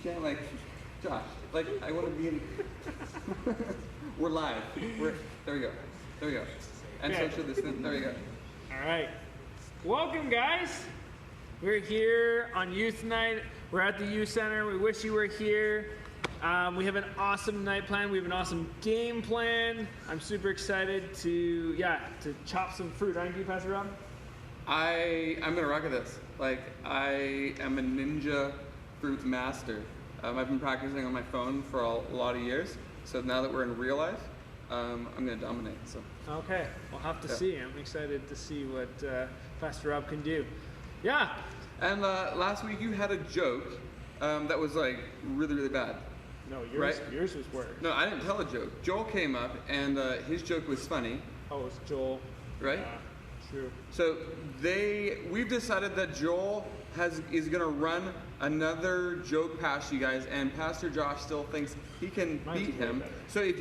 can't like, Josh, like I want to be in. We're live. There we go. There we go. And Okay. social distance. There we go. All right. Welcome, guys. We're here on Youth Night. We're at the Youth Center. We wish you were here. We have an awesome night plan. We have an awesome game plan. I'm super excited to chop some fruit. Aren't you, Pastor Rob? I'm gonna rock at this. Like I am a ninja fruit master. I've been practicing on my phone for a lot of years. So now that we're in real life, I'm gonna dominate. So. Okay, we'll have to see. I'm excited to see what Pastor Rob can do. Yeah. And last week you had a joke that was like really, really bad. No, Right? yours was worse. No, I didn't tell a joke. Joel came up and his joke was funny, Oh, it's Joel. right? True. So we've decided that Joel is gonna run another joke past you guys, and Pastor Josh still thinks he can Mine's beat way him. better. So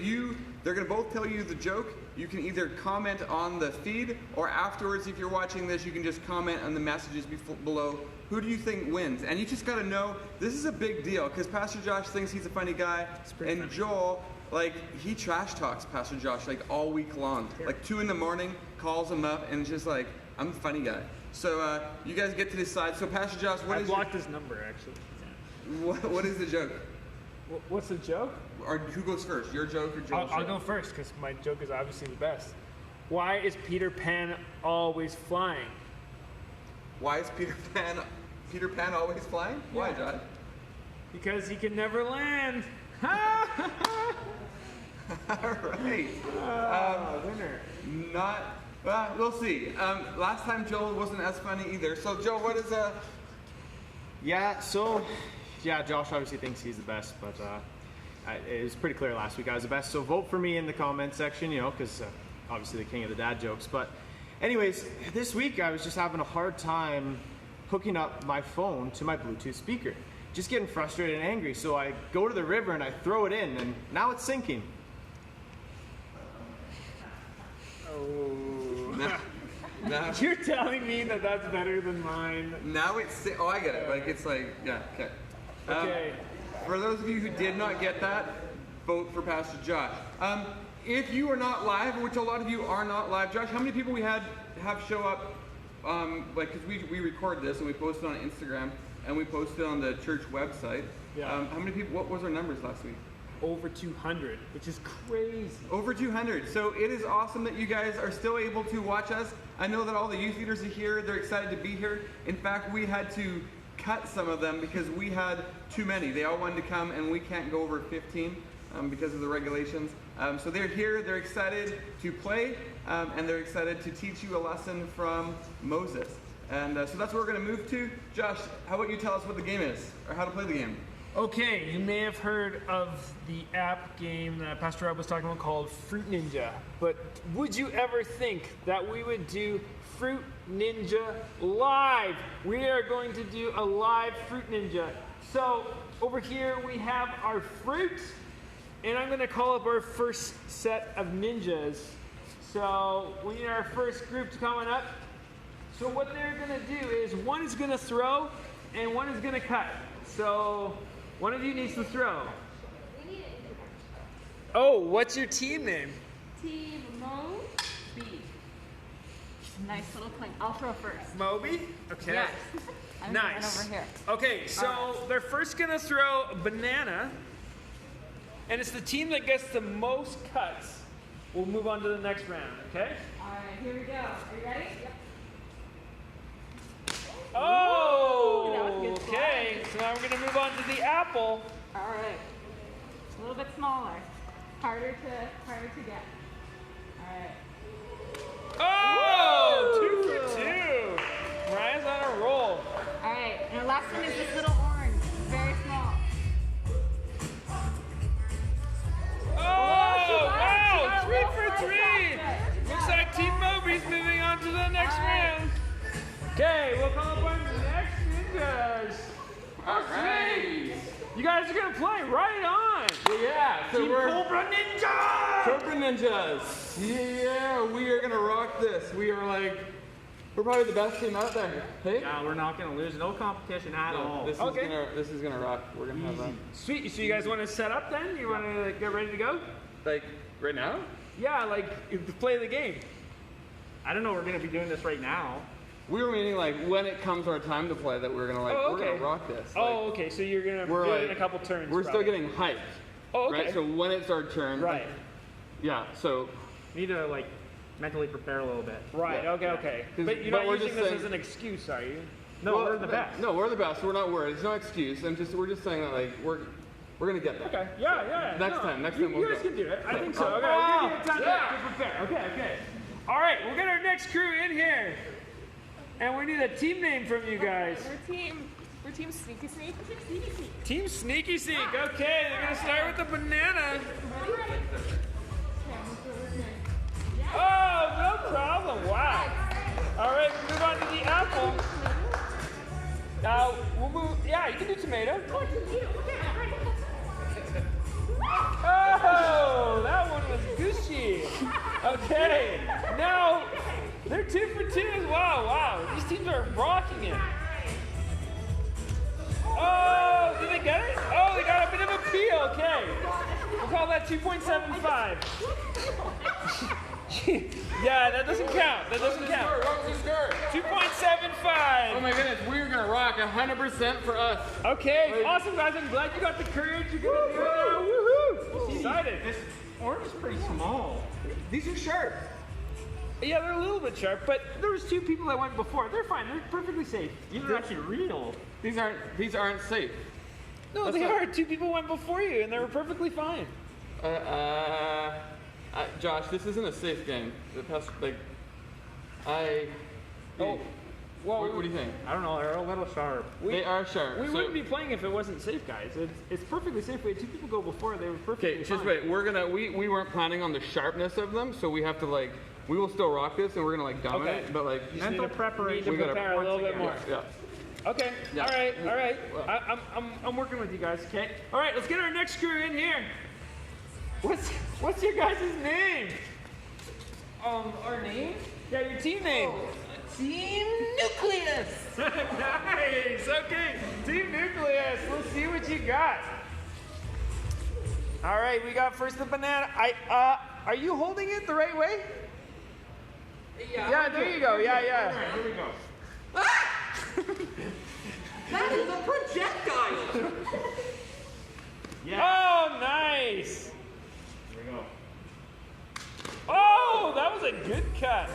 they're gonna both tell you the joke. You can either comment on the feed, or afterwards, if you're watching this, you can just comment on the messages below. Who do you think wins? And you just gotta know this is a big deal because Pastor Josh thinks he's a funny guy, pretty and funny. Joel, like, he trash talks Pastor Josh like all week long. Sure. Like 2 a.m, calls him up, and it's just like, I'm a funny guy. So you guys get to decide. So Pastor Josh, I blocked his number, actually. what is the joke? What's the joke? Or who goes first? Your joke or Joel's I'll joke? go first because my joke is obviously the best. Why is Peter Pan always flying? Why is Peter Pan always flying? Why, Yeah. Josh? Because he can never land. All right. Winner. We'll see. Last time Joel wasn't as funny either. So Joel, what is Josh obviously thinks he's the best, but it was pretty clear last week I was the best. So vote for me in the comment section, because obviously the king of the dad jokes. But anyways, this week I was just having a hard time hooking up my phone to my Bluetooth speaker. Just getting frustrated and angry. So I go to the river and I throw it in, and now it's sinking. Oh. now? You're telling me that that's better than mine. Now it's I get it. Like it's like okay. Okay. For those of you who did not get that, vote for Pastor Josh. If you are not live, which a lot of you are not live, Josh, how many people we have show up? Because we record this and we post it on Instagram and we post it on the church website. Yeah. How many people? What was our numbers last week? Over 200, which is crazy. Over 200. So it is awesome that you guys are still able to watch us. I know that all the youth leaders are here. They're excited to be here. In fact, we had to cut some of them because we had too many. They all wanted to come and we can't go over 15 because of the regulations. So they're here. They're excited to play and they're excited to teach you a lesson from Moses. And so that's what we're going to move to. Josh, how about you tell us what the game is or how to play the game? Okay, you may have heard of the app game that Pastor Rob was talking about called Fruit Ninja, but would you ever think that we would do Fruit Ninja live? We are going to do a live Fruit Ninja. So over here we have our fruit, and I'm going to call up our first set of ninjas. So we need our first groups coming up. So what they're going to do is one is going to throw and one is going to cut. So one of you needs to throw. Oh, what's your team name? Team Moby. Nice little cling. I'll throw first. Moby? Okay. Yes. I'm gonna run Nice. over here. Okay, so they're first gonna throw a banana, and it's the team that gets the most cuts. We'll move on to the next round, okay? All right, here we go. Are you ready? Yep. Oh, that was a good okay. So now we're gonna move on to the apple. All right. A little bit smaller. Harder to get. All right. Oh, 2 for 2. Mariah's on a roll. All right. And the last one is this little orange. Very small. Oh, she won. wow, She 3 got a for little 3. slice Looks like Team Moby's moving on to the next All right. round. Okay, we'll call up our next ninjas. All right. You guys are gonna play right on. Yeah. So Team we're Cobra Ninja. Cobra Ninjas. Yeah, we are gonna rock this. We are like We're probably the best team out there. Hey? Yeah, we're not gonna lose. No competition at all. This is gonna rock. We're gonna have fun. Sweet. So you guys want to set up then? You want to get ready to go? Like right now? Yeah, like play the game. I don't know. We're gonna be doing this right now. We were meaning like when it comes our time to play that we're gonna like we're gonna rock this. Oh, okay. So you're gonna do it in a couple turns. We're still getting hyped. Oh, okay. Right. So when it's our turn. Right. Yeah. So. Need to like mentally prepare a little bit. Right. Yeah. Okay. But you're not using this as an excuse, are you? No, we're the best. No, we're the best. We're not worried. It's no excuse. We're just saying that like we're gonna get there. Okay. Yeah. Next time we'll You guys go. can do it. I think so. Okay. I'll give you time to prepare. Okay. All right. We'll get our next crew in here, and we need a team name from you guys. We're team Sneaky Sneak. Team Sneaky Sneak. Okay. They're gonna start with the banana. Oh, no problem. Wow. All right. Move on to the apple. Now we'll move. Yeah, you can do tomato. Oh, that one was gushy. Okay, now they're 2 for 2. Wow. These teams are rocking it. Oh, did they get it? Oh, they got a bit of a peel. Okay, we'll call that 2.75. Yeah, that doesn't count. What was the score? 2.75. Oh my goodness, we're gonna rock 100% for us. Okay, awesome guys. I'm glad you got the courage. You're gonna do it now. Woohoo! Excited. This orange is pretty small. These are sharp. Yeah, they're a little bit sharp, but there was 2 people that went before. They're fine. They're perfectly safe. These are actually real. These aren't safe. No, they are. 2 people went before you, and they were perfectly fine. Josh, this isn't a safe game. Oh, well, what do you think? I don't know. They're a little sharp. They are sharp. We wouldn't be playing if it wasn't safe, guys. It's perfectly safe. We had 2 people go before. They were perfectly Okay, fine. just wait. We weren't planning on the sharpness of them, so we have to we will still rock this and we're gonna dominate, Okay. but Mental preparation. Need to prepare a little bit more. yeah. Okay. Yeah. All right. I'm working with you guys. Okay. All right. Let's get our next crew in here. What's your guys' name? Our name? Yeah, your team name. Team Nucleus. Nice. Okay. Team Nucleus. Let's see what you got. All right. We got first the banana. Are you holding it the right way? Yeah. There you go. Yeah. Here we go. That is a projectile. Oh, nice. Here we go. Oh, that was a good cut.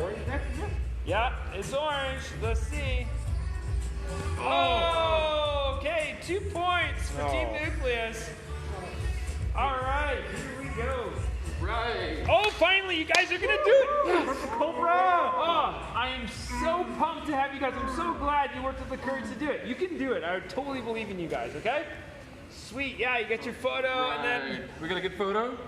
Orange next? Yeah, it's orange. Let's see. Oh, okay. 2 points for Team Nucleus. All right, here we go. Right. Oh, finally, you guys are gonna do it. Yes. Cobra. Oh, I am so pumped to have you guys. I'm so glad you worked with the courage to do it. You can do it. I totally believe in you guys. Okay. Sweet. Yeah, you get your photo, and then we got a good photo.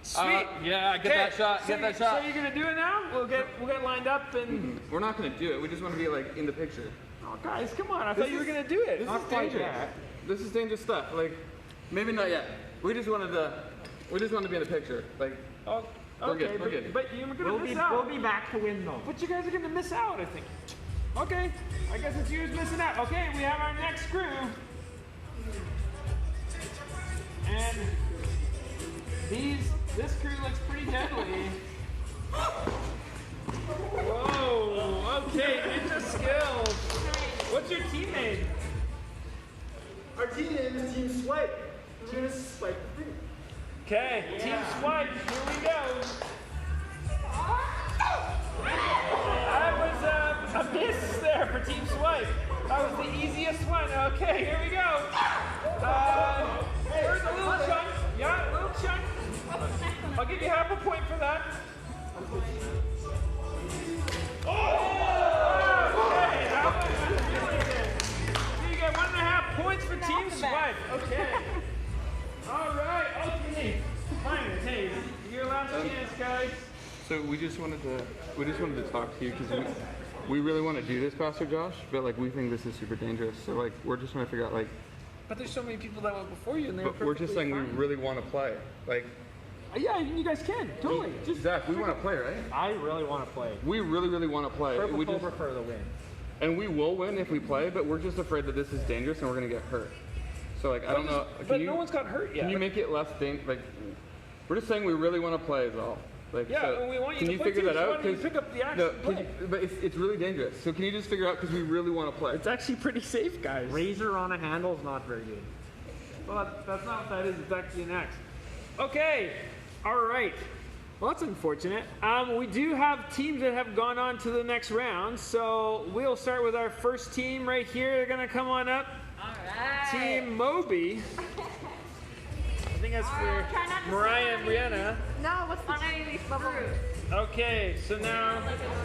sweet. Yeah, get that shot. Get that shot. So you're gonna do it now? We'll get lined up and. We're not gonna do it. We just want to be in the picture. Oh, guys, come on! I thought you were gonna do it. This is dangerous. This is dangerous stuff. Maybe not yet. We just wanted to be in the picture. Oh, We're okay, good, we're good. but you're gonna miss out. We'll be back to win though. But you guys are gonna miss out, I think. Okay, I guess it's you who's missing out. Okay, we have our next crew. And this crew looks pretty deadly. Whoa, okay, ninja skills. What's your team name? Our team name is Team Swipe. Team is Swipe. Okay, Team Swipe, here we go. That was a miss there for Team Swipe. That was the easiest one. Okay, here we go. There's a little chunk. Yeah, a little chunk. I'll give you half a point for that. Oh! Okay, that one was really good. So you get 1.5 points for Team Swipe. Okay. All right, okay. Fine. Hey, your last chance, guys. So we just wanted to talk to you because we really want to do this, Pastor Josh, but we think this is super dangerous. So we're just trying to figure out But there's so many people that went before you, and they were but we're just saying perfectly we really want to play. Yeah, you guys can. Totally. Just Zach, we want to play, right? I really want to play. We really, really want to play. Purple We just, Cobra for the win. and we will win if we play, but we're just afraid that this is dangerous and we're gonna get hurt. So like, I don't know. But no one's got hurt yet. Can you make it less dangerous? Like, we're just saying we really want to play is all. Like, Yeah, so and we want you can to you play figure too, that so why out? don't you pick up the axe and play? But it's really dangerous. So can you just figure out because we really want to play? It's actually pretty safe, guys. Razor on a handle is not very good. Well, that's not what that is. It's actually an axe. Okay. All right. Well, that's unfortunate. We do have teams that have gone on to the next round. So we'll start with our first team right here. They're going to come on up. All right. Team Moby. I think that's for try not to Mariah and step on Brianna. No, what's on any of these fruit? Okay, so now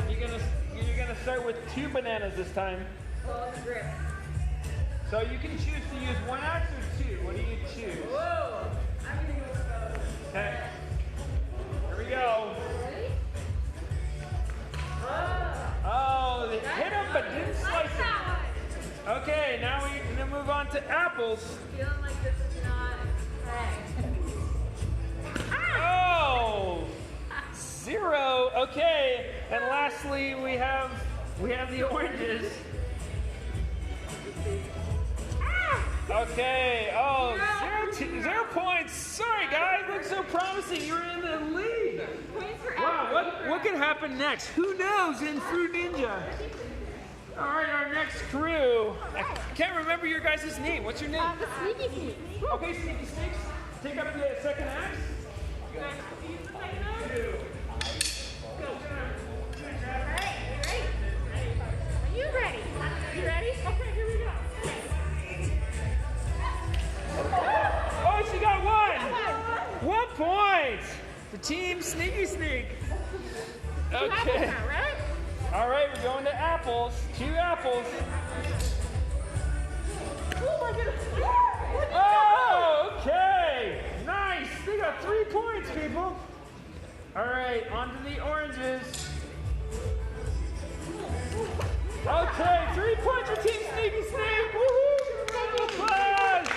you're gonna start with 2 bananas this time. Well, the grip. So you can choose to use 1 axe or 2. What do you choose? Whoa. I'm gonna go with those. Okay. Here we go. Ready? Oh, they hit him but didn't slice Like him. that one. Okay, now we're gonna move on to apples. Feeling like this is not. Hey. Oh, 0. Okay, and lastly we have the oranges. Okay. Oh, 0 points. Sorry, guys. Looks so promising. You're in the lead. Points for Wow. What could happen next? Who knows in Fruit Ninja? All right, our next crew. I can't remember your guys' name. What's your name? The sneaky sneak. Okay, Sneaky Sneaks. Take up the second axe. Are you ready? You ready? Okay, here we go. Oh, she got 1. 1 point for Team Sneaky Sneak. Okay. Right? All right, we're going to apples. 2 apples. Oh my goodness. Oh, okay. Nice. They got 3 points, people. All right, on to the oranges. Okay, 3 points for Team Sneaky Snake. Woohoo! Round of applause.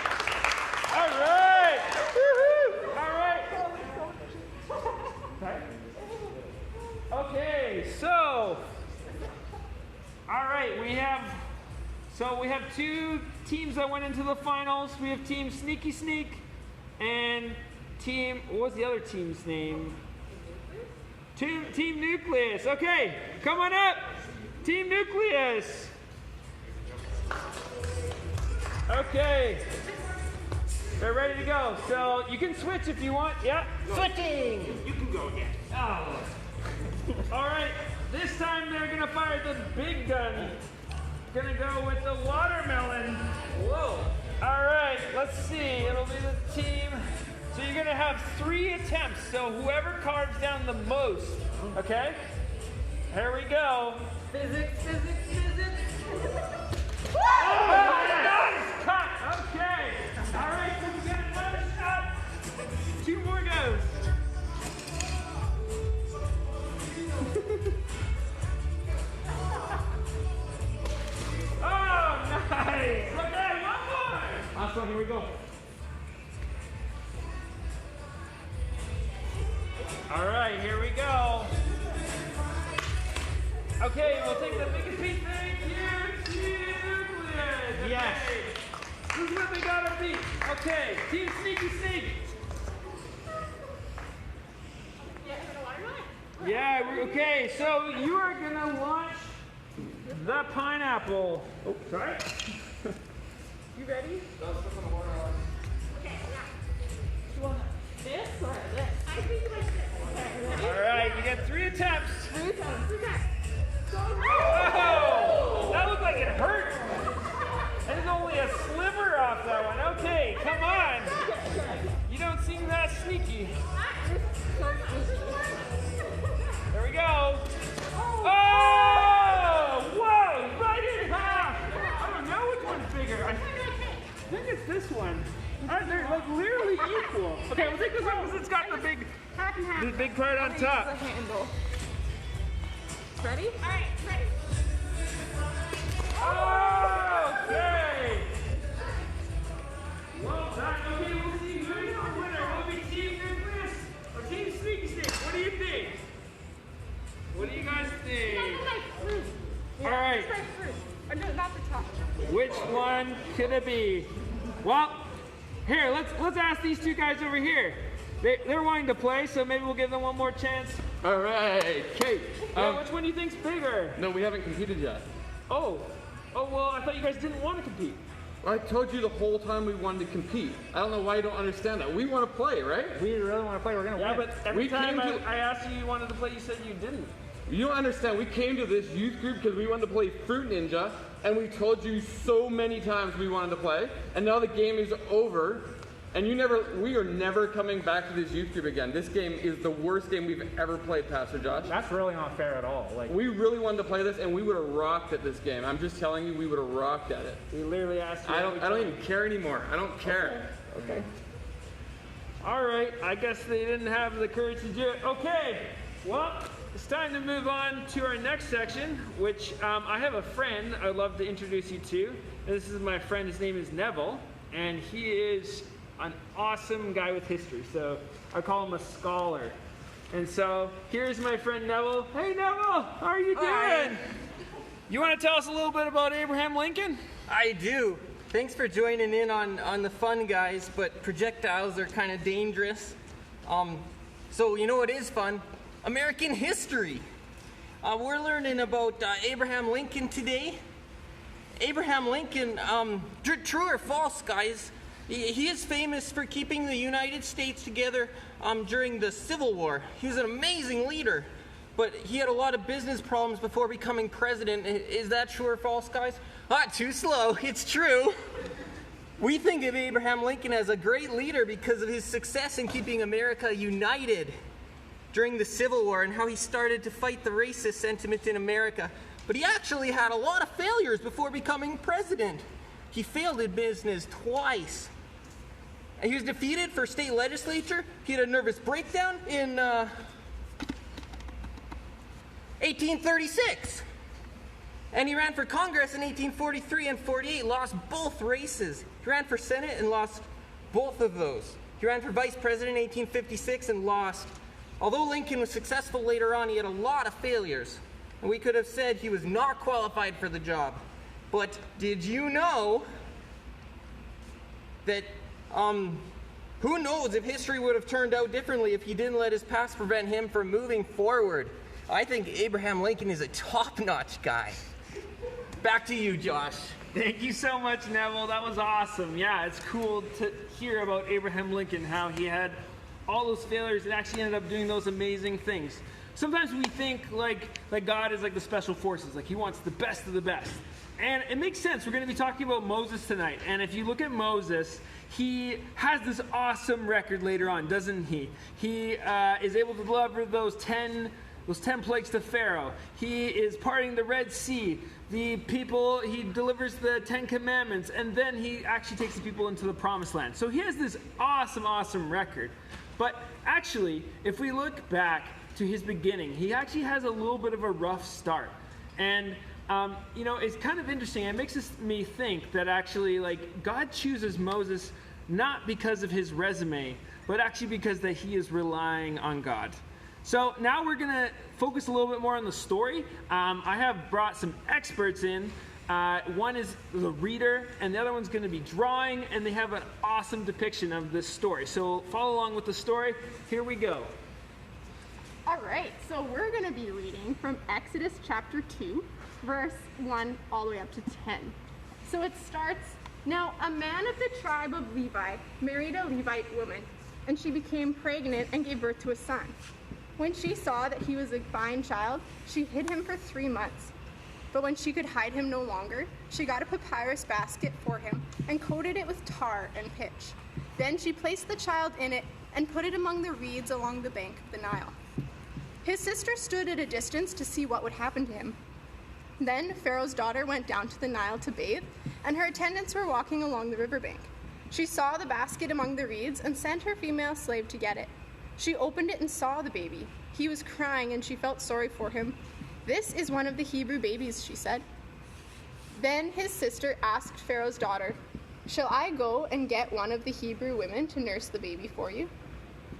All right. Woohoo! All right. Okay, so. All right, we have 2 teams that went into the finals. We have Team Sneaky Sneak and Team, what was the other team's name? Team Nucleus. Okay, come on up. Team Nucleus. Okay. They're ready to go. So you can switch if you want. Yeah. Switching. You can go again. Oh. All right. This time they're gonna fire the big gun. Gonna go with the watermelon. Whoa. All right. Let's see. It'll be the team. So you're gonna have 3 attempts. So whoever carves down the most. Okay. Here we go. Physics. Oh, nice cut. Okay. All right. So we got another shot. 2 more goes. Oh, nice. Okay, 1 more. Last one, here we go. All right, here we go. Okay, we'll take the biggest piece. Thank you, Team Nucleus. Yes. This is what they gotta beat. Okay, Team Sneaky Sneak. Yeah, okay, so you are gonna launch the pineapple. Oh, sorry. You ready? Okay, yeah. You want this or this? I think like this. Okay, ready? All right, you get 3 attempts. 3 times. Okay. Oh, that looked like it hurt. There's only a sliver off that one. Okay, come on. You don't seem that sneaky. There we go. Oh! Whoa! Right in half! I don't know which one's bigger. I think it's this one. They're like literally equal. Okay, we'll take this one because it's got the big part on top. The handle. Ready? All right, ready. Okay! Well done. Okay, we'll see who's the winner. Will it be Team Nucleus or could it be? Well, here, let's ask these two guys over here. They're wanting to play, so maybe we'll give them one more chance. All right, Kate. Yeah, which one do you think's bigger? No, we haven't competed yet. Oh, well, I thought you guys didn't want to compete. I told you the whole time we wanted to compete. I don't know why you don't understand that. We want to play, right? We really want to play. We're gonna Yeah, win. but every We time came to- I asked you wanted to play, you said you didn't. You don't understand. We came to this youth group because we wanted to play Fruit Ninja, and we told you so many times we wanted to play, and now the game is over, and we are never coming back to this youth group again. This game is the worst game we've ever played, Pastor Josh. That's really not fair at all. Like, We really wanted to play this, and we would have rocked at this game. I'm just telling you, we would have rocked at it. We literally asked you. I every don't time. even care anymore. I don't care. Okay. All right. I guess they didn't have the courage to do it. Okay. Well, it's time to move on to our next section, which I have a friend I'd love to introduce you to. This is my friend. His name is Neville, and he is an awesome guy with history. So I call him a scholar. And so here's my friend Neville. Hey, Neville. How are you doing? Hi. You want to tell us a little bit about Abraham Lincoln? I do. Thanks for joining in on the fun, guys, but projectiles are kind of dangerous. So you know what is fun? American history. We're learning about Abraham Lincoln today. Abraham Lincoln, true or false, guys, he is famous for keeping the United States together during the Civil War. He was an amazing leader, but he had a lot of business problems before becoming president. Is that true or false, guys? Too slow. It's true. We think of Abraham Lincoln as a great leader because of his success in keeping America united during the Civil War and how he started to fight the racist sentiment in America. But he actually had a lot of failures before becoming president. He failed in business twice. And he was defeated for state legislature. He had a nervous breakdown in 1836. And he ran for Congress in 1843 and 48, lost both races. He ran for Senate and lost both of those. He ran for vice president in 1856 and lost. Although Lincoln was successful later on, he had a lot of failures. And we could have said he was not qualified for the job. But did you know that, who knows if history would have turned out differently if he didn't let his past prevent him from moving forward? I think Abraham Lincoln is a top-notch guy. Back to you, Josh. Thank you so much, Neville. That was awesome. Yeah, it's cool to hear about Abraham Lincoln, how he had all those failures and actually ended up doing those amazing things. Sometimes we think like God is like the special forces, like he wants the best of the best. And it makes sense. We're going to be talking about Moses tonight. And if you look at Moses, he has this awesome record later on, doesn't he? He is able to deliver those 10 plagues to Pharaoh. He is parting the Red Sea. The people, he delivers the 10 Commandments, and then he actually takes the people into the Promised Land. So he has this awesome, awesome record. But actually, if we look back to his beginning, he actually has a little bit of a rough start. And it's kind of interesting. It makes me think that actually, like, God chooses Moses not because of his resume, but actually because that he is relying on God. So now we're going to focus a little bit more on the story. I have brought some experts in. One is the reader, and the other one's going to be drawing, and they have an awesome depiction of this story. So follow along with the story. Here we go. All right, so we're going to be reading from Exodus chapter 2, verse 1 all the way up to 10. So it starts, "Now a man of the tribe of Levi married a Levite woman, and she became pregnant and gave birth to a son. When she saw that he was a fine child, she hid him for 3 months. But when she could hide him no longer, she got a papyrus basket for him and coated it with tar and pitch. Then she placed the child in it and put it among the reeds along the bank of the Nile. His sister stood at a distance to see what would happen to him. Then Pharaoh's daughter went down to the Nile to bathe, and her attendants were walking along the riverbank. She saw the basket among the reeds and sent her female slave to get it. She opened it and saw the baby. He was crying, and she felt sorry for him. 'This is one of the Hebrew babies,' she said. Then his sister asked Pharaoh's daughter, 'Shall I go and get one of the Hebrew women to nurse the baby for you?'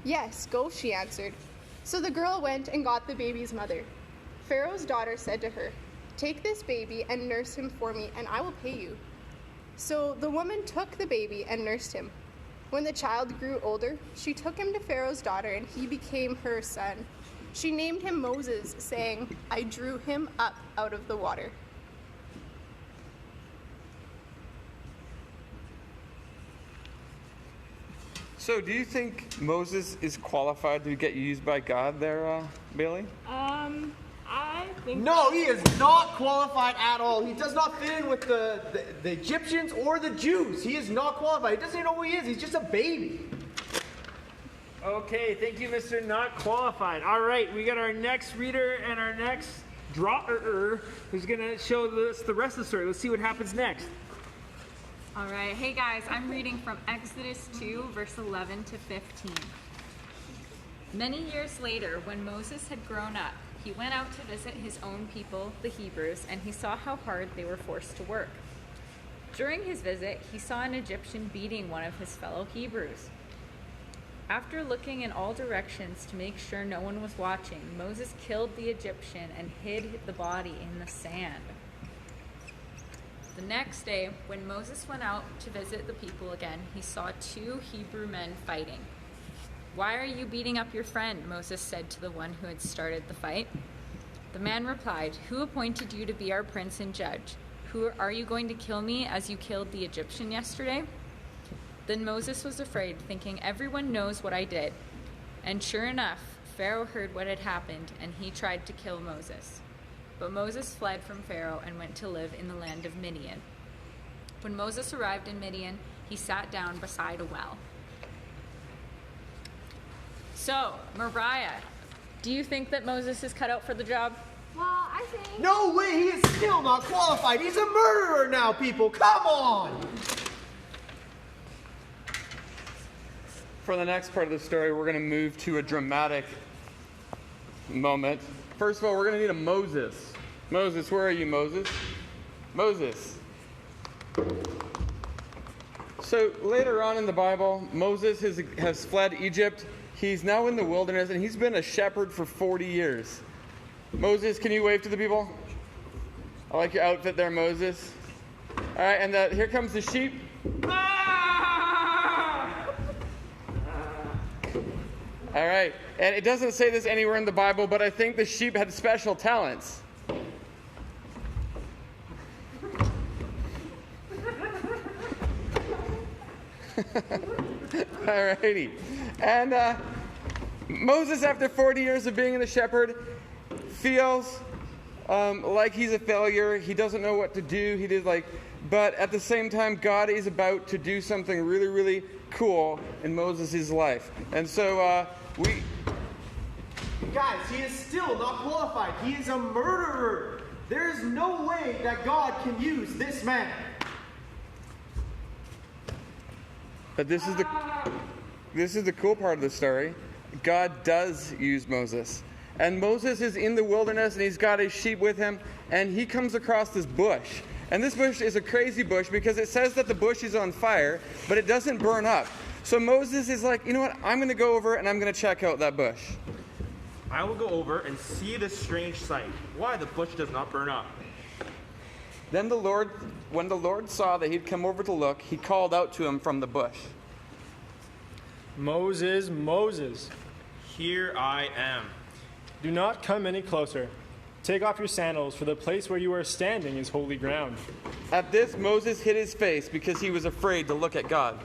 'Yes, go,' she answered. So the girl went and got the baby's mother. Pharaoh's daughter said to her, 'Take this baby and nurse him for me, and I will pay you.' So the woman took the baby and nursed him. When the child grew older, she took him to Pharaoh's daughter, and he became her son. She named him Moses, saying, I drew him up out of the water. So, do you think Moses is qualified to get used by God there, Bailey? I think. No, he is not qualified at all. He does not fit in with the Egyptians or the Jews. He is not qualified. He doesn't even know who he is. He's just a baby. Okay, thank you, Mr. Not Qualified. All right, we got our next reader and our next drawer who's going to show us the rest of the story. Let's see what happens next. All right, hey guys, I'm reading from Exodus 2, verse 11 to 15. Many years later, when Moses had grown up, he went out to visit his own people, the Hebrews, and he saw how hard they were forced to work. During his visit, he saw an Egyptian beating one of his fellow Hebrews. After looking in all directions to make sure no one was watching, Moses killed the Egyptian and hid the body in the sand. The next day, when Moses went out to visit the people again, he saw 2 Hebrew men fighting. Why are you beating up your friend? Moses said to the one who had started the fight. The man replied, Who appointed you to be our prince and judge? Are you going to kill me as you killed the Egyptian yesterday? Then Moses was afraid, thinking, Everyone knows what I did. And sure enough, Pharaoh heard what had happened, and he tried to kill Moses. But Moses fled from Pharaoh and went to live in the land of Midian. When Moses arrived in Midian, he sat down beside a well. So, Mariah, do you think that Moses is cut out for the job? Well, I think... No way, he is still not qualified. He's a murderer now, people. Come on. For the next part of the story, we're going to move to a dramatic moment. First of all, we're going to need a Moses. Moses, where are you, Moses? Moses. So later on in the Bible, Moses has fled Egypt. He's now in the wilderness, and he's been a shepherd for 40 years. Moses, can you wave to the people? I like your outfit there, Moses. All right, and here comes the sheep. All right, and it doesn't say this anywhere in the Bible, but I think the sheep had special talents. All righty. And Moses, after 40 years of being a shepherd, feels like he's a failure. He doesn't know what to do. But at the same time, God is about to do something really, really cool in Moses' life. And so Guys, he is still not qualified. He is a murderer. There is no way that God can use this man. But this is the cool part of the story. God does use Moses. And Moses is in the wilderness, and he's got his sheep with him, and he comes across this bush. And this bush is a crazy bush because it says that the bush is on fire, but it doesn't burn up. So Moses is like, you know what? I'm going to go over and I'm going to check out that bush. I will go over and see this strange sight, why the bush does not burn up. Then when the Lord saw that he'd come over to look, he called out to him from the bush. Moses, Moses. Here I am. Do not come any closer. Take off your sandals, for the place where you are standing is holy ground. At this, Moses hid his face because he was afraid to look at God.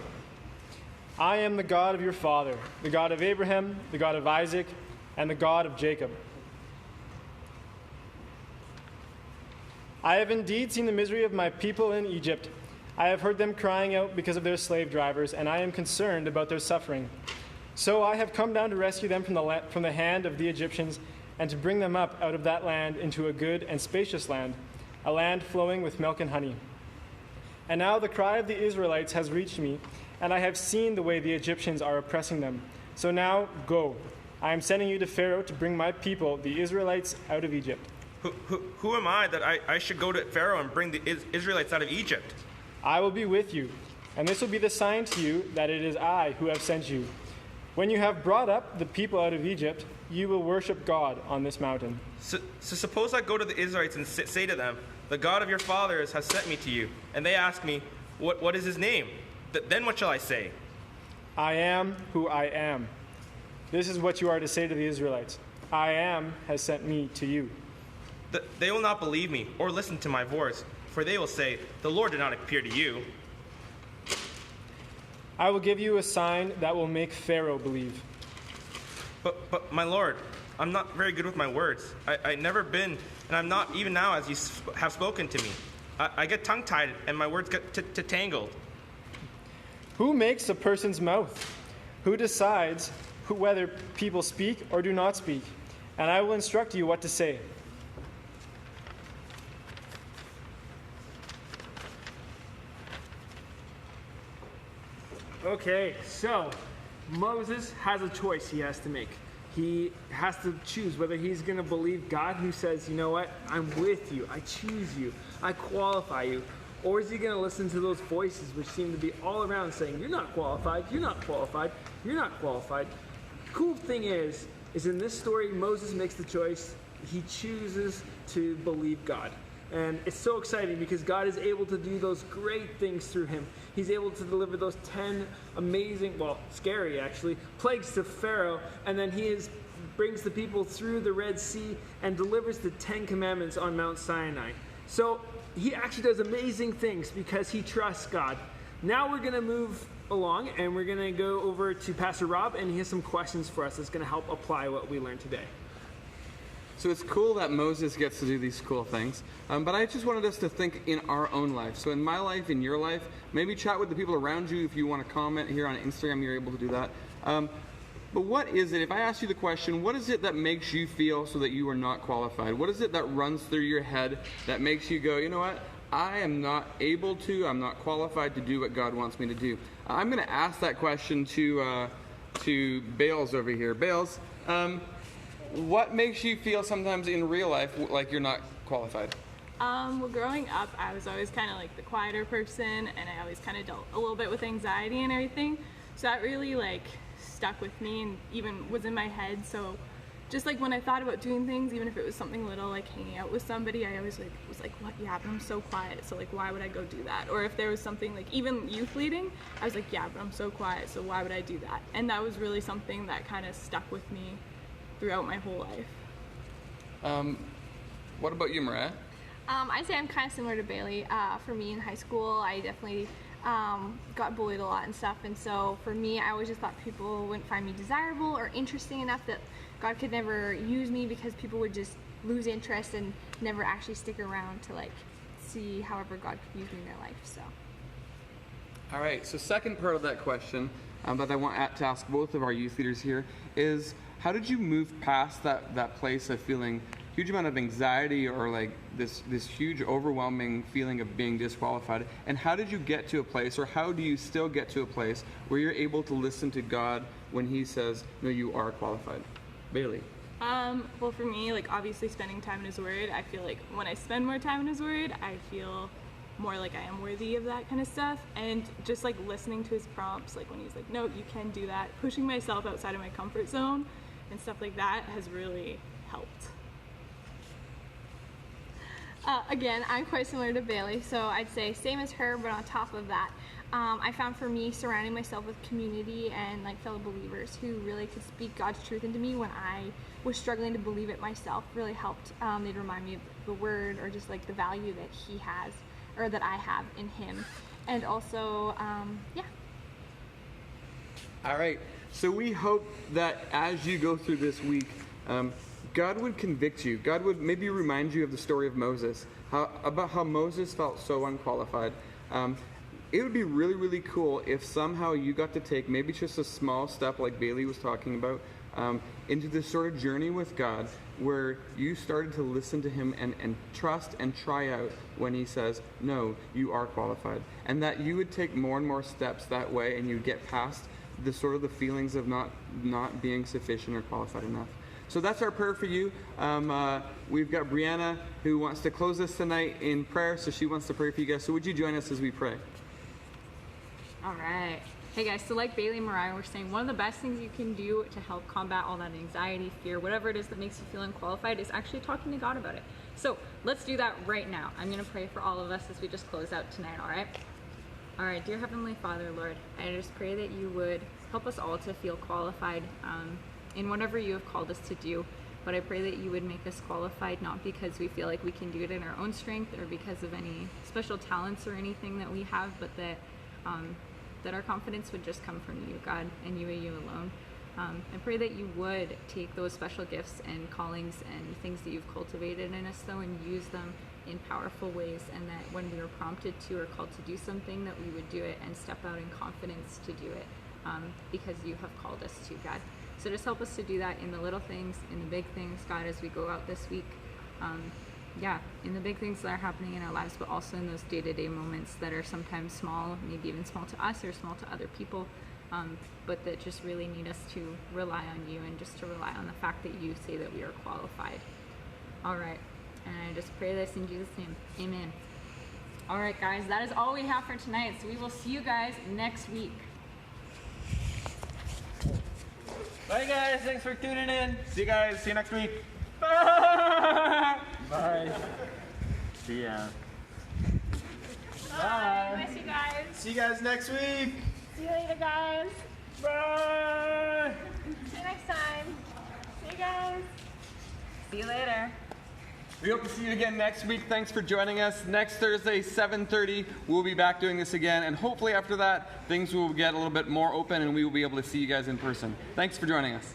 I am the God of your father, the God of Abraham, the God of Isaac, and the God of Jacob. I have indeed seen the misery of my people in Egypt. I have heard them crying out because of their slave drivers, and I am concerned about their suffering. So I have come down to rescue them from the hand of the Egyptians and to bring them up out of that land into a good and spacious land, a land flowing with milk and honey. And now the cry of the Israelites has reached me, and I have seen the way the Egyptians are oppressing them. So now go. I am sending you to Pharaoh to bring my people, the Israelites, out of Egypt. Who am I that I should go to Pharaoh and bring the Israelites out of Egypt? I will be with you, and this will be the sign to you that it is I who have sent you. When you have brought up the people out of Egypt, you will worship God on this mountain. So suppose I go to the Israelites and say to them, the God of your fathers has sent me to you. And they ask me, What is his name? Then what shall I say? I am who I am. This is what you are to say to the Israelites. I am has sent me to you. They will not believe me or listen to my voice, for they will say, the Lord did not appear to you. I will give you a sign that will make Pharaoh believe. But my Lord, I'm not very good with my words. I've never been, and I'm not even now as you have spoken to me. I get tongue-tied and my words get tangled. Who makes a person's mouth? Who decides whether people speak or do not speak? And I will instruct you what to say. Okay, so Moses has a choice he has to make. He has to choose whether he's going to believe God who says, you know what, I'm with you, I choose you, I qualify you, or is he going to listen to those voices which seem to be all around saying, you're not qualified, you're not qualified, you're not qualified. Cool thing is in this story, Moses makes the choice. He chooses to believe God. And it's so exciting because God is able to do those great things through him. He's able to deliver those 10 amazing, well, scary actually, plagues to Pharaoh. And then he brings the people through the Red Sea and delivers the 10 commandments on Mount Sinai. So he actually does amazing things because he trusts God. Now we're going to move along and we're going to go over to Pastor Rob, and he has some questions for us that's going to help apply what we learned today. So it's cool that Moses gets to do these cool things, but I just wanted us to think in our own life. So in my life, in your life, maybe chat with the people around you. If you want to comment here on Instagram, you're able to do that. But what is it, if I ask you the question, what is it that makes you feel so that you are not qualified? What is it that runs through your head that makes you go, you know what, I am not able to, I'm not qualified to do what God wants me to do? I'm going to ask that question to Bales over here. Bales, what makes you feel sometimes in real life like you're not qualified? Well, growing up, I was always kind of like the quieter person, and I always kind of dealt a little bit with anxiety and everything. So that really like stuck with me and even was in my head. So just like when I thought about doing things, even if it was something little like hanging out with somebody, I always was like, what? Yeah, but I'm so quiet. So like, why would I go do that? Or if there was something like even youth leading, I was like, yeah, but I'm so quiet. So why would I do that? And that was really something that kind of stuck with me throughout my whole life. What about you, Mariah? I'd say I'm kind of similar to Bailey. For me in high school, I definitely got bullied a lot and stuff, and so for me, I always just thought people wouldn't find me desirable or interesting enough that God could never use me because people would just lose interest and never actually stick around to like see however God could use me in their life. So. All right, so second part of that question that I want to ask both of our youth leaders here is, how did you move past that place of feeling huge amount of anxiety or like this huge overwhelming feeling of being disqualified, and how did you get to a place, or how do you still get to a place where you're able to listen to God when he says, no, you are qualified? Bailey. Well, for me, like obviously spending time in his word, I feel like when I spend more time in his word, I feel more like I am worthy of that kind of stuff. And just like listening to his prompts, like when he's like, no, you can do that, pushing myself outside of my comfort zone and stuff like that has really helped. Again, I'm quite similar to Bailey, so I'd say same as her, but on top of that, I found for me surrounding myself with community and like fellow believers who really could speak God's truth into me when I was struggling to believe it myself really helped. They'd remind me of the word or just like the value that he has or that I have in him. And also, yeah. All right, so we hope that as you go through this week, God would convict you. God would maybe remind you of the story of Moses, about how Moses felt so unqualified. It would be really, really cool if somehow you got to take maybe just a small step like Bailey was talking about into this sort of journey with God where you started to listen to him and trust and try out when he says, no, you are qualified. And that you would take more and more steps that way and you'd get past the sort of the feelings of not being sufficient or qualified enough. So that's our prayer for you. We've got Brianna who wants to close us tonight in prayer, so she wants to pray for you guys. So would you join us as we pray? All right. Hey guys, so like Bailey and Mariah were saying, one of the best things you can do to help combat all that anxiety, fear, whatever it is that makes you feel unqualified is actually talking to God about it. So let's do that right now. I'm going to pray for all of us as we just close out tonight, all right? All right, dear Heavenly Father, Lord, I just pray that you would help us all to feel qualified in whatever you have called us to do. But I pray that you would make us qualified not because we feel like we can do it in our own strength or because of any special talents or anything that we have, but that that our confidence would just come from you, God, and you alone. I pray that you would take those special gifts and callings and things that you've cultivated in us, though, and use them in powerful ways, and that when we are prompted to or called to do something, that we would do it and step out in confidence to do it because you have called us to, God. So just help us to do that in the little things, in the big things, God, as we go out this week. In the big things that are happening in our lives, but also in those day-to-day moments that are sometimes small, maybe even small to us or small to other people, but that just really need us to rely on you and just to rely on the fact that you say that we are qualified. All right, and I just pray this in Jesus' name. Amen. All right, guys, that is all we have for tonight, so we will see you guys next week. Bye, guys. Thanks for tuning in. See you guys. See you next week. Bye. See ya. Bye. Miss you guys. See you guys next week. See you later, guys. Bye. See you next time. See you guys. See you later. We hope to see you again next week. Thanks for joining us. Next Thursday, 7:30, we'll be back doing this again. And hopefully after that, things will get a little bit more open and we will be able to see you guys in person. Thanks for joining us.